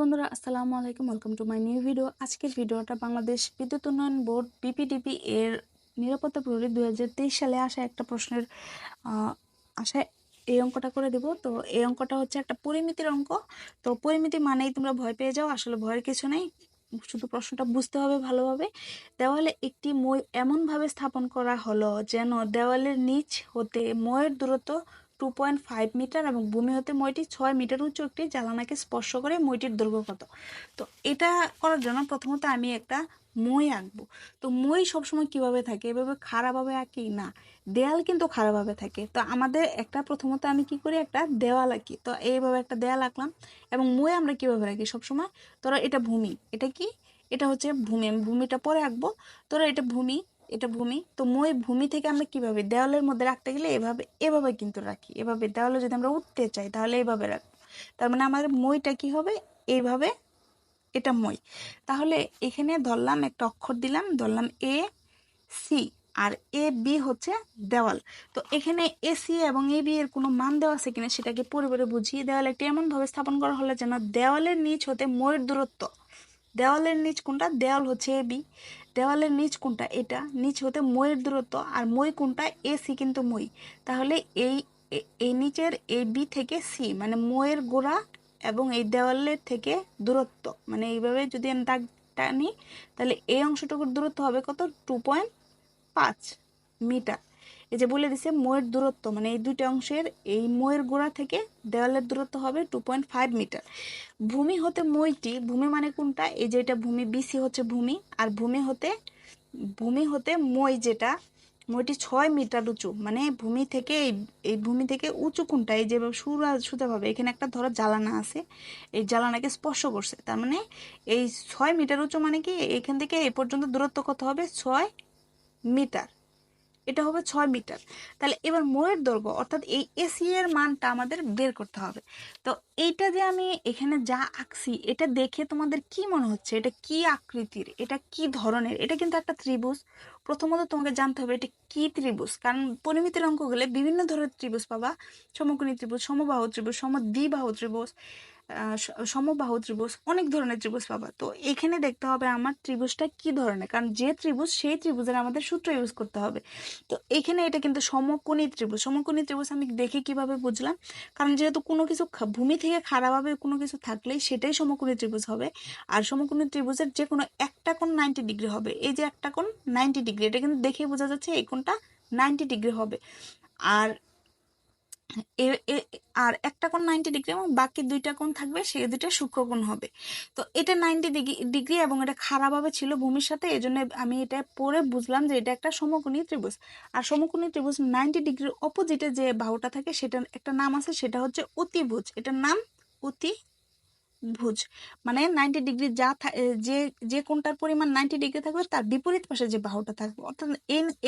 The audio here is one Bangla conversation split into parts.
বন্ধুরা, আসসালামু আলাইকুম। Welcome to my new video. আজকের ভিডিওটা বাংলাদেশ বিদ্যুৎ উন্নয়ন বোর্ড বিপিডিবি এর নিরাপত্তা প্রহরী 2023 সালে আসা একটা প্রশ্নের আশায় এই অঙ্কটা করে দেব। তো এই অঙ্কটা হচ্ছে একটা পরিমিতির অঙ্ক। তো পরিমিতি মানেই তোমরা ভয় পেয়ে যাও, আসলে ভয়ের কিছু নেই, শুধু প্রশ্নটা বুঝতে হবে ভালোভাবে। দেওয়ালে একটি মই এমনভাবে স্থাপন করা হলো যেন দেওয়ালের নিচ হতে মইয়ের দূরত্ব 2.5 মিটার এবং ভূমি হতে মইটি 6 মিটার উঁচু একটি জানালাকে স্পর্শ করে মইটির দৈর্ঘ্য কত। তো এটা করার জন্য প্রথমত আমি একটা মই আঁকবো। তো মই সবসময় কিভাবে থাকে, এভাবে খাড়াভাবে আঁকি না, দেয়াল কিন্তু খাড়াভাবে থাকে। তো আমাদের একটা প্রথমত আমি কি করি, একটা দেওয়াল আঁকি। তো এইভাবে একটা দেয়াল আঁকলাম। এবং মই আমরা কিভাবে রাখি সবসময়, তোরা এটা ভূমি, এটা কি, এটা হচ্ছে ভূমি, আমি ভূমিটা পরে আঁকবো। তোরা এটা ভূমি, এটা ভূমি। তো মই ভূমি থেকে আমরা কিভাবে দেওয়ালের মধ্যে রাখতে গেলে এভাবে এভাবে কিন্তু রাখি। এভাবে দেওয়ালে যদি আমরা উঠতে চাই তাহলে এইভাবে রাখবো। তার মানে আমাদের মইটা কি হবে, এইভাবে, এটা মই। তাহলে এখানে ধরলাম একটা অক্ষর দিলাম, ধরলাম A C, R A B হচ্ছে দেওয়াল। তো এখানে এ সি এবং এ বি এর কোনো মান দেওয়া আছে কিনা সেটাকে পরে বুঝিয়ে, দেওয়াল একটি এমনভাবে স্থাপন করা হলে যেন দেওয়ালের নিচ হতে মইয়ের দূরত্ব, দেওয়ালের নিচ কোনটা, দেওয়াল হচ্ছে এ বি, দেওয়ালের নিচ কোনটা, এটা, নিচ হতে মইয়ের দূরত্ব, আর মই কোনটা, এ সি কিন্তু মই। তাহলে এই নিচের এ বি থেকে সি মানে মইয়ের গোড়া এবং এই দেওয়ালের থেকে দূরত্ব, মানে এইভাবে যদি আমি দাগ টানি তাহলে এই অংশটুকুর দূরত্ব হবে কত, 2.5 মিটার। এই যে বলে দিছে মইয়ের দূরত্ব, মানে এই দুইটা অংশের এই মইয়ের গোড়া থেকে দেওয়ালের দূরত্ব হবে 2.5 মিটার। ভূমি হতে মইটি, ভূমি মানে কোনটা, এই যে এটা ভূমি, বিসি হচ্ছে ভূমি, আর ভূমি হতে মই যেটা, মইটি 6 মিটার উঁচু, মানে ভূমি থেকে এই ভূমি থেকে উঁচু কোনটা, এই যে সোজাভাবে এখানে একটা ধরো জালানা আছে, এই জালানাকে স্পর্শ করছে, তার মানে এই 6 মিটার উঁচু, মানে কি এখান থেকে এই পর্যন্ত দূরত্ব কত হবে, 6 মিটার। এটা হবে 6 মিটার। তাহলে এবার মইয়ের দৈর্ঘ্য অর্থাৎ এই এসি এর মানটা আমাদের বের করতে হবে। তো এইটা যে আমি এখানে যা আঁকছি এটা দেখে তোমাদের কি মনে হচ্ছে, এটা কি আকৃতির, এটা কি ধরনের, এটা কিন্তু একটা ত্রিভুজ। প্রথমত তোমাকে জানতে হবে এটা কি ত্রিভুজ, কারণ পরিমিতির অঙ্কগুলো বিভিন্ন ধরনের ত্রিভুজ পাবা। সমকোণী ত্রিভুজ, সমবাহু ত্রিভুজ, সমদ্বিবাহু ত্রিভুজ, সমবাহু ত্রিভুজ, অনেক ধরনের ত্রিভুজ পাবা। তো এখানে দেখতে হবে আমার ত্রিভুজটা কি ধরনের, কারণ যে ত্রিভুজ সেই ত্রিভুজের আমাদের সূত্র ইউজ করতে হবে। তো এখানে এটা কিন্তু সমকোণী ত্রিভুজ। সমকোণী ত্রিভুজ আমি দেখে কিভাবে বুঝলাম, কারণ যেহেতু কোনো কিছু ভূমি থেকে খাড়াভাবে কোনো কিছু থাকলেই সেটাই সমকোণী ত্রিভুজ হবে। আর সমকোণী ত্রিভুজের যে কোনো একটা কোণ 90 ডিগ্রি হবে। এই যে একটা কোণ 90 ডিগ্রি, এটা কিন্তু দেখেই বোঝা যাচ্ছে এই কোণটা 90 ডিগ্রি হবে। আর আর একটা কোণ 90 ডিগ্রি এবং বাকি দুইটা কোণ থাকবে, সেই দুইটা সূক্ষ্মকোণ হবে। তো এটা 90 ডিগ্রি এবং এটা খাড়াভাবে ছিল ভূমির সাথে, এই জন্য আমি এটা পরে বুঝলাম যে এটা একটা সমকোণী ত্রিভুজ। আর সমকোণী ত্রিভুজ 90 ডিগ্রির অপোজিটে যে বাহুটা থাকে সেটার একটা নাম আছে, সেটা হচ্ছে অতিভুজ। এটার নাম অতিভুজ। মানে 90 ডিগ্রি যে যে কোণটার পরিমাণ 90 ডিগ্রি থাকবে তার বিপরীত পাশে যে বাহুটা থাকবে। অর্থাৎ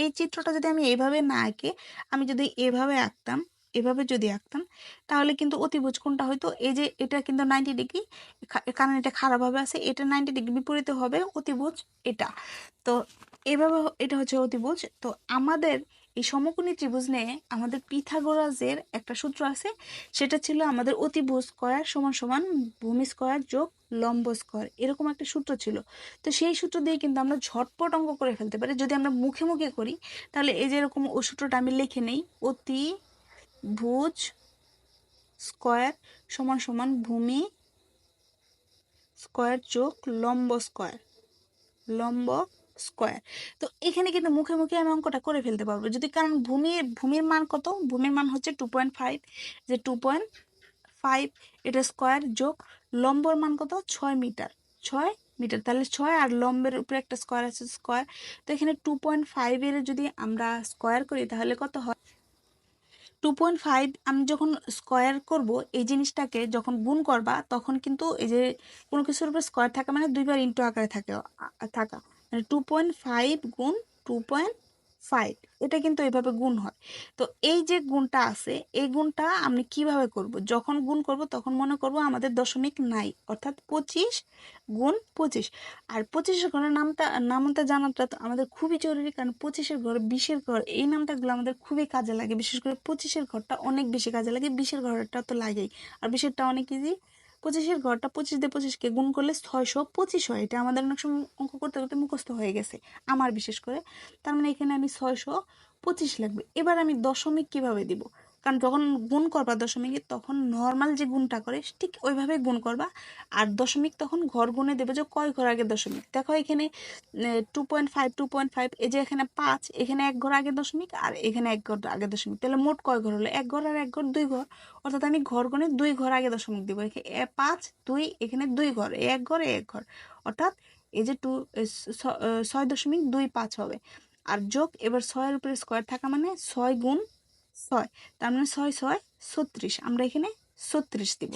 এই চিত্রটা যদি আমি এইভাবে না আঁকে, আমি যদি এভাবে আঁকতাম, এভাবে যদি আঁকতাম, তাহলে কিন্তু অতিভুজ কোনটা হয়তো, এই যে এটা কিন্তু 90 ডিগ্রি, কারণ এটা খারাপভাবে আছে, এটা 90 ডিগ্রি বিপরীতে হবে অতিভুজ এটা। তো এভাবে এটা হচ্ছে অতিভুজ। তো আমাদের এই সমকোণী ত্রিভুজ নিয়ে আমাদের পিথাগোরাসের একটা সূত্র আছে, সেটা ছিল আমাদের অতিভুজ স্কয়ার সমান সমান ভূমি স্কয়ার যোগ লম্ব স্কয়ার, এরকম একটা সূত্র ছিল। তো সেই সূত্র দিয়ে কিন্তু আমরা ঝটপট অঙ্ক করে ফেলতে পারি। যদি আমরা মুখে মুখে করি তাহলে এই যে এরকম ওই সূত্রটা আমি লিখে নেই, অতিভুজ স্কয়ার সমান সমান ভূমি স্কয়ার যোগ লম্ব স্কয়ার, লম্ব স্কয়ার। তো এখানে কিন্তু মুখে মুখে আমি অঙ্কটা করে ফেলতে পারবো যদি, কারণ ভূমির মান কত, ভূমির মান হচ্ছে 2.5, যে 2.5 এটা স্কয়ার যোগ লম্বর মান কত, 6 মিটার, 6 মিটার, তাহলে 6 আর লম্বের উপরে একটা স্কয়ার আছে স্কয়ার। তো এখানে 2.5 এর যদি আমরা স্কয়ার করি তাহলে কত হয়, 2.5 আমি যখন স্কয়ার করব, এই জিনিসটাকে যখন গুণ করবা তখন কিন্তু এই যে কোনো কিছুর উপর স্কয়ার থাকা মানে দুইবার ইন্টু আকারে থাকা, মানে 2.5 গুণ 2.5, এটা কিন্তু এইভাবে গুণ হয়। তো এই যে গুণটা আছে, এই গুণটা আমি কিভাবে করব, যখন গুণ করব তখন মনে করব আমাদের দশমিক নাই, অর্থাৎ 25 গুণ 25। আর 25-এর ঘরের নামটা জানাটা তো আমাদের খুবই জরুরি, কারণ 25-এর ঘর 20-এর ঘর এই নামটাগুলো আমাদের খুবই কাজে লাগে। বিশেষ করে 25-এর ঘরটা অনেক বেশি কাজে লাগে, 20-এর ঘরটা তো লাগেই, আর 20-এরটা অনেক ইজি, 25-এর ঘরটা 25 দিয়ে 25-কে গুণ করলে 625 হয়। এটা আমাদের অনেক সময় অঙ্ক করতে করতে মুখস্থ হয়ে গেছে, আমার বিশেষ করে। তার মানে এখানে আমি 625 লাগবে। এবার আমি দশমিক কিভাবে দিব, কারণ যখন গুণ করবা দশমিকে তখন নর্মাল যে গুণটা করে ঠিক ওইভাবে গুণ করবা। আর দশমিক তখন ঘর গুণে দেবে যে কয় ঘর আগে দশমিক। দেখো এখানে 2.5 2.5, এই যে এখানে 5, এখানে এক ঘর আগে দশমিক আর এখানে এক ঘর আগে দশমিক, তাহলে মোট কয় ঘর হলো? এক ঘর আর এক ঘর 2 ঘর। অর্থাৎ আমি ঘর গুণে 2 ঘর আগে দশমিক দিব। এখানে 5 2, এখানে 2 ঘর, এক ঘর এক ঘর, অর্থাৎ এই যে 6.25 হবে। আর যোগ, এবার 6-এর উপরে স্কোয়ার থাকা মানে 6 গুণ 6, তার মানে 6 6 36, আমরা এখানে 36 দিব।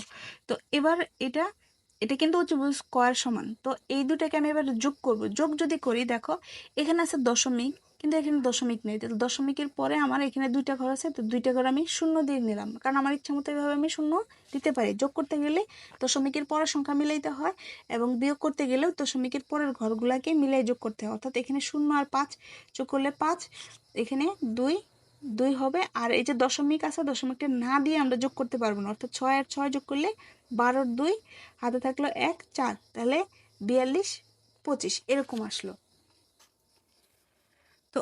তো এবার এটা এটা কিন্তু হচ্ছে স্কোয়ার সমান। তো এই দুটাকে আমি এবার যোগ করব। যোগ যদি করি, দেখো এখানে আছে দশমিক, কিন্তু এখানে দশমিক নেই। তো দশমিকের পরে আমার এখানে 2টা ঘর আছে, তো 2টা ঘর আমি শূন্য দিয়ে নিলাম, কারণ আমার ইচ্ছা মতো এভাবে আমি শূন্য দিতে পারি। যোগ করতে গেলে দশমিকের পরের সংখ্যা মিলাইতে হয়, এবং বিয়োগ করতে গেলেও দশমিকের পরের ঘরগুলাকে মিলাই যোগ করতে হয়। অর্থাৎ এখানে 0 আর 5 যোগ করলে 5, এখানে 2 2 হবে। আর এই যে দশমিক আছে, দশমিকটা না দিয়ে আমরা যোগ করতে পারবো না। অর্থাৎ 6 আর 6 যোগ করলে 12 2, হাতে থাকলো 1 4, তাহলে 42 25 এরকম আসলো। তো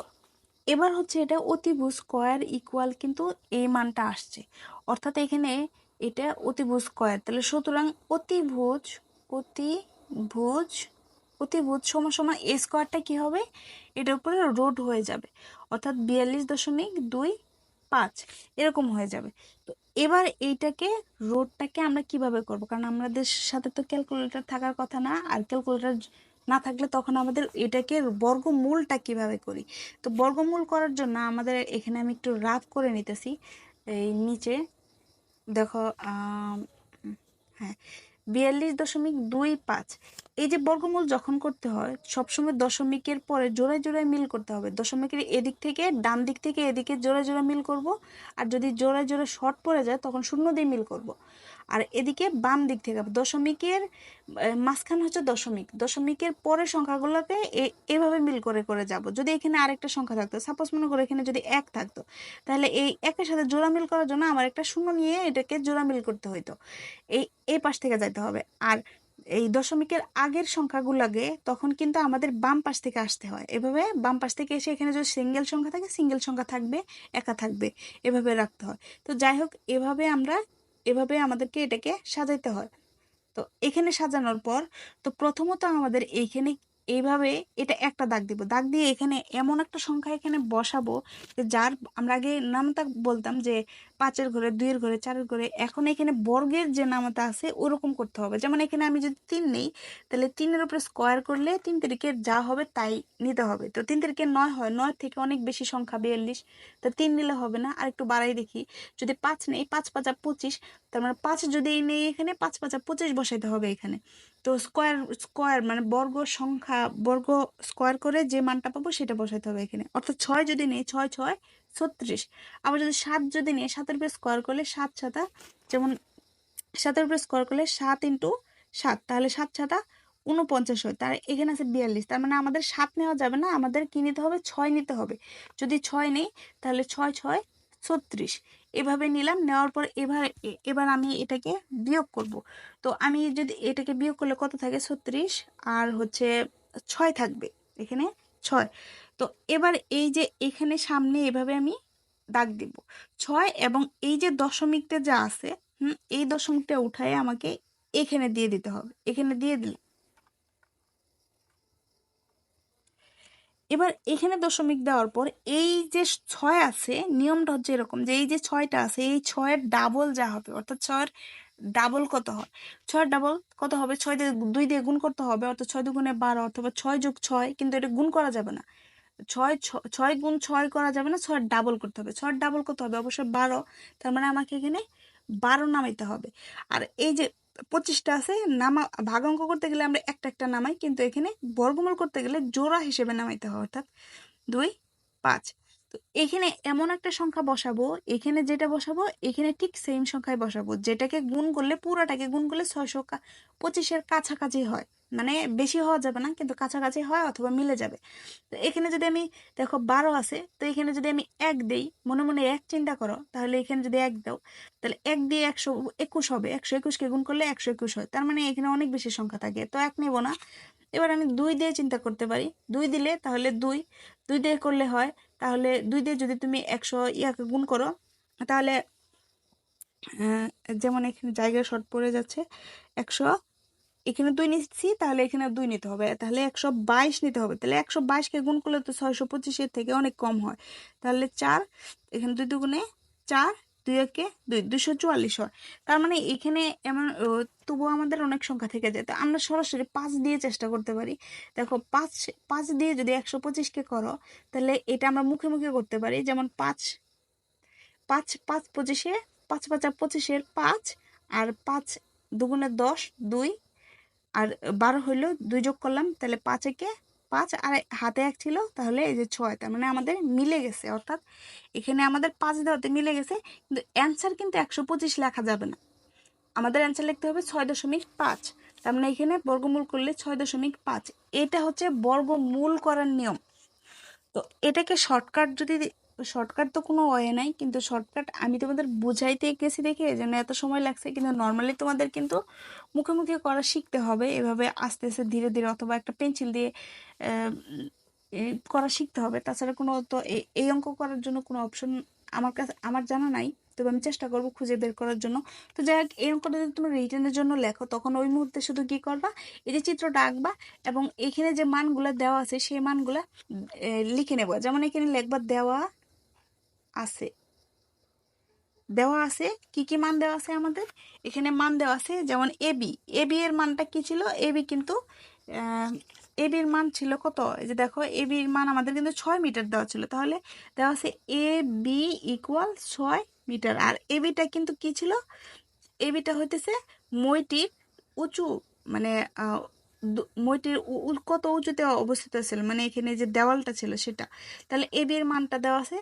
এবার হচ্ছে এটা অতিভুজ স্কয়ার ইকুয়াল কিন্তু এই মানটা আসছে, অর্থাৎ এখানে এটা অতিভুজ স্কয়ার। তাহলে সুতরাং অতিভুজ অতিভুজ অতিভুজ সমান সমান এ স্কোয়ারটা কি হবে, এটার উপরে রোড হয়ে যাবে, অর্থাৎ 42.25 এরকম হয়ে যাবে। তো এবার এইটাকে রোডটাকে আমরা কিভাবে করব, কারণ আমাদের সাথে তো ক্যালকুলেটর থাকার কথা না, আর ক্যালকুলেটর না থাকলে তখন আমাদের এটাকে বর্গমূলটা কিভাবে করি। তো বর্গমূল করার জন্য আমাদের এখানে আমি একটু রাফ করে নিতেছি। এই নিচে দেখো, হ্যাঁ, 42.25, এই যে বর্গমূল যখন করতে হয় সবসময় দশমিকের পরে জোড়ায় জোড়ায় মিল করতে হবে। দশমিকের এদিক থেকে ডান দিক থেকে এদিকে জোড়ায় জোড়ায় মিল করব, আর যদি জোড়ায় জোড়ায় শর্ট পড়ে যায় তখন শূন্য দিয়ে মিল করব। আর এদিকে বাম দিক থেকে দশমিকের মাঝখানে হচ্ছে দশমিক, দশমিকের পরের সংখ্যাগুলোকে এভাবে মিল করে করে যাব। যদি এখানে আরেকটা সংখ্যা থাকতো, সাপোজ মনে করো এখানে যদি 1 থাকতো, তাহলে এই একের সাথে জোড়া মিল করার জন্য আমার একটা শূন্য নিয়ে এটাকে জোড়া মিল করতে হইতো, এই পাশ থেকে যাইতে হবে। আর এই দশমিকের আগের সংখ্যাগুলোকে তখন কিন্তু আমাদের বাম পাশ থেকে আসতে হয়। এভাবে বাম পাশ থেকে এসে এখানে যদি সিঙ্গেল সংখ্যা থাকে সিঙ্গেল সংখ্যা থাকবে, একা থাকবে, এভাবে রাখতে হয়। তো যাই হোক, এভাবে আমাদেরকে এটাকে সাজাইতে হয়। তো এখানে সাজানোর পর, তো প্রথমত আমাদের এইখানে এইভাবে এটা একটা দাগ দিব, দাগ দিয়ে এখানে এমন একটা সংখ্যা এখানে বসাবো যে যার আমরা আগে নামতা বলতাম যে 5-এর ঘরে, 2-এর ঘরে, 4-এর ঘরে, এখন এখানে বর্গের যে নামতা আছে ওরকম করতে হবে। যেমন এখানে আমি যদি 3 নেই, তাহলে 3-এর উপরে স্কোয়ার করলে 3 তিরিকে যা হবে তাই নিতে হবে। তো 3 তিরিকে 9 হয়, 9 থেকে অনেক বেশি সংখ্যা 42, তো 3 নিলে হবে না, আর একটু বাড়াই দেখি। যদি 5 নেই, 5 5 25, তার মানে 5 যদি নেই এখানে 5 5 25 বসাইতে হবে এখানে। তো স্কোয়ার স্কোয়ার মানে বর্গ সংখ্যা, বর্গ স্কোয়ার করে যে মানটা পাবো সেটা বসাইতে হবে এখানে। অর্থাৎ 6 যদি নেই, 6 6 36। আবার যদি 7 যদি নেই, 7-এর উপরে স্কোয়ার করলে 7 7, যেমন 7-এর উপরে স্কোয়ার করলে 7 ইন্টু 7, তাহলে 7 7 49 হয়। তার এখানে আছে 42, তার মানে আমাদের 7 নেওয়া যাবে না, আমাদের কি নিতে হবে, 6 নিতে হবে। যদি 6 নেই, তাহলে 6 6 36, এভাবে নিলাম। নেওয়ার পর এবার আমি এটাকে বিয়োগ করব। তো আমি যদি এটাকে বিয়োগ করলে কত থাকে, 36 আর হচ্ছে 6 থাকবে এখানে 6। তো এবার এই যে এখানে সামনে এভাবে আমি দাগ দিব 6, এবং এই যে দশমিকটা যা আছে, এই দশমিকটা উঠায় আমাকে এখানে দিয়ে দিতে হবে। এখানে দিয়ে দিলে এবার এখানে দশমিক দেওয়ার পর এই যে 6 আছে, নিয়মটা হচ্ছে এরকম যে এই যে 6টা আছে, এই 6-এর ডাবল যা হবে, অর্থাৎ 6-এর ডাবল কত হয়, 6-এর ডাবল কত হবে, 6 দিয়ে 2 দিয়ে গুণ করতে হবে, অর্থাৎ 6 দুগুণে 12, অথবা 6 যোগ 6, কিন্তু এটা গুণ করা যাবে না। 6 গুণ 6 করা যাবে না, 6-এর ডাবল করতে হবে। 6-এর ডাবল কত হবে, অবশ্যই 12, তার মানে আমাকে এখানে 12 নামাইতে হবে। আর এই যে 25টা আছে, ভাগ অঙ্ক করতে গেলে আমরা একটা একটা নামাই, কিন্তু এখানে বর্গমূল করতে গেলে জোড়া হিসেবে নামাইতে হয়, অর্থাৎ 2 5। তো এখানে এমন একটা সংখ্যা বসাবো, এখানে যেটা বসাবো এখানে ঠিক সেম সংখ্যায় বসাবো, যেটাকে গুণ করলে পুরাটাকে গুণ করলে 625-এর কাছাকাছি হয়। মানে বেশি হওয়া যাবে না, কিন্তু কাছাকাছি হয় অথবা মিলে যাবে। তো এখানে যদি আমি, দেখো 12 আছে, তো এখানে যদি আমি 1 দেই, মনে মনে 1 চিন্তা করো, তাহলে এখানে যদি 1 দাও, তাহলে 1 দিয়ে 121 হবে, 121কে গুণ করলে 121 হয়, তার মানে এখানে অনেক বেশি সংখ্যা থাকে, তো 1 নেব না। এবার আমি 2 দিয়ে চিন্তা করতে পারি, 2 দিলে তাহলে 2 2 দিয়ে করলে হয়, তাহলে 2 দিয়ে যদি তুমি 100 ইয়াকে গুণ করো, তাহলে আহ, যেমন এখানে জায়গা শর্ট পড়ে যাচ্ছে, 100, এখানে 2 নিচ্ছি, তাহলে এখানে 2 নিতে হবে, তাহলে 122 নিতে হবে, তাহলে 122কে গুণ করলে তো 625-এর থেকে অনেক কম হয়, তাহলে 4, এখানে 2 দুগুণে 4, 2 একে 2, 244 হয়। তার মানে এখানে এমন তবুও আমাদের অনেক সংখ্যা থেকে যায়, তো আমরা সরাসরি 5 দিয়ে চেষ্টা করতে পারি। দেখো 5 5 দিয়ে যদি 125কে করো, তাহলে এটা আমরা মুখে মুখে করতে পারি, যেমন 5 5 5 25-এ 5 5 25-এর 5, আর 5 দুগুণে 10, 2, আর 12 হইলো, 2 যোগ করলাম, তাহলে 5 একে 5, আর হাতে 1 ছিল, তাহলে এই যে 6, তার মানে আমাদের মিলে গেছে, অর্থাৎ এখানে আমাদের 5 দেওয়াতে মিলে গেছে, কিন্তু অ্যান্সার কিন্তু 125 লেখা যাবে না, আমাদের অ্যান্সার লিখতে হবে 6.5। তার মানে এখানে বর্গমূল করলে 6.5, এটা হচ্ছে বর্গমূল করার নিয়ম। তো এটাকে শর্টকাট যদি, শর্টকাট তো কোনো ওয়ে নাই, কিন্তু শর্টকাট আমি তোমাদের বুঝাইতে গেছি দেখে যেন এত সময় লাগছে, কিন্তু নর্মালি তোমাদের কিন্তু মুখে মুখে করা শিখতে হবে, এভাবে আস্তে আস্তে ধীরে ধীরে, অথবা একটা পেন্সিল দিয়ে আহ, করা শিখতে হবে, তাছাড়া কোনো তো এই অঙ্ক করার জন্য কোনো অপশন আমার কাছে, আমার জানা নাই, তবে আমি চেষ্টা করবো খুঁজে বের করার জন্য। তো যাই হোক, এই অঙ্কটা যদি তুমি রিটেনের জন্য লেখো, তখন ওই মুহূর্তে শুধু কি করবা, এই যে চিত্রটা আঁকবা, এবং এখানে যে মানগুলো দেওয়া আছে সেই মানগুলা লিখে নেব। যেমন এখানে লিখবা দেওয়া আছে, দেওয়া আছে কি কি মান দেওয়া আছে আমাদের, এখানে মান দেওয়া আছে, যেমন এবি, এবি এর মানটা কি ছিল, এবি কিন্তু এবির মান ছিল কত, এই যে দেখো এবির মান আমাদের কিন্তু 6 মিটার দেওয়া ছিল, তাহলে দেওয়া আছে এ বি ইকুয়াল 6 মিটার, আর এবিটা কিন্তু কি ছিল, এবিটা হইতেছে মইটির উঁচু, মানে মইটির কত উঁচুতে অবস্থিত ছিল, মানে এখানে যে দেওয়ালটা ছিল সেটা, তাহলে এবি এর মানটা দেওয়া আছে,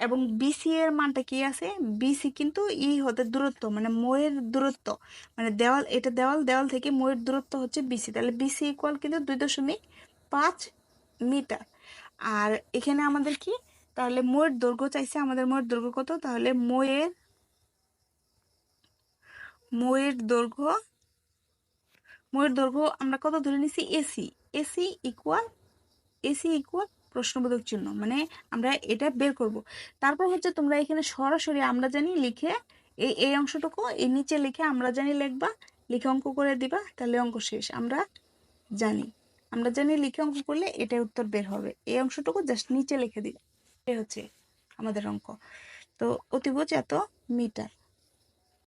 এবং বিসি এর মানটা কি আছে, বিসি কিন্তু হতে দূরত্ব, মানে মইয়ের দূরত্ব, মানে দেওয়াল, এটা দেওয়াল, দেওয়াল থেকে মইয়ের দূরত্ব হচ্ছে বিসি, তাহলে বিসি ইকুয়াল কিন্তু 2.5 মিটার। আর এখানে আমাদের কি, তাহলে মইয়ের দৈর্ঘ্য চাইছে, আমাদের মইয়ের দৈর্ঘ্য কত, তাহলে মইয়ের দৈর্ঘ্য, মইয়ের দৈর্ঘ্য আমরা কত ধরে নিছি, AC, AC equal, AC equal প্রশ্নবোধক চিহ্ন, মানে আমরা এটা বের করব। তারপর হচ্ছে তোমরা এখানে সরাসরি আমরা জানি লিখে, এই অংশটুকু এই নিচে লিখে আমরা জানি লিখবা, লিখে অঙ্ক করে দিবা, তাহলে অঙ্ক শেষ। জানি আমরা জানি লিখে অঙ্ক করলে এটাই উত্তর বের হবে, এই অংশটুকু জাস্ট নিচে লিখে দিবা, এই হচ্ছে আমাদের অঙ্ক। তো অতিভুজ এত মিটার।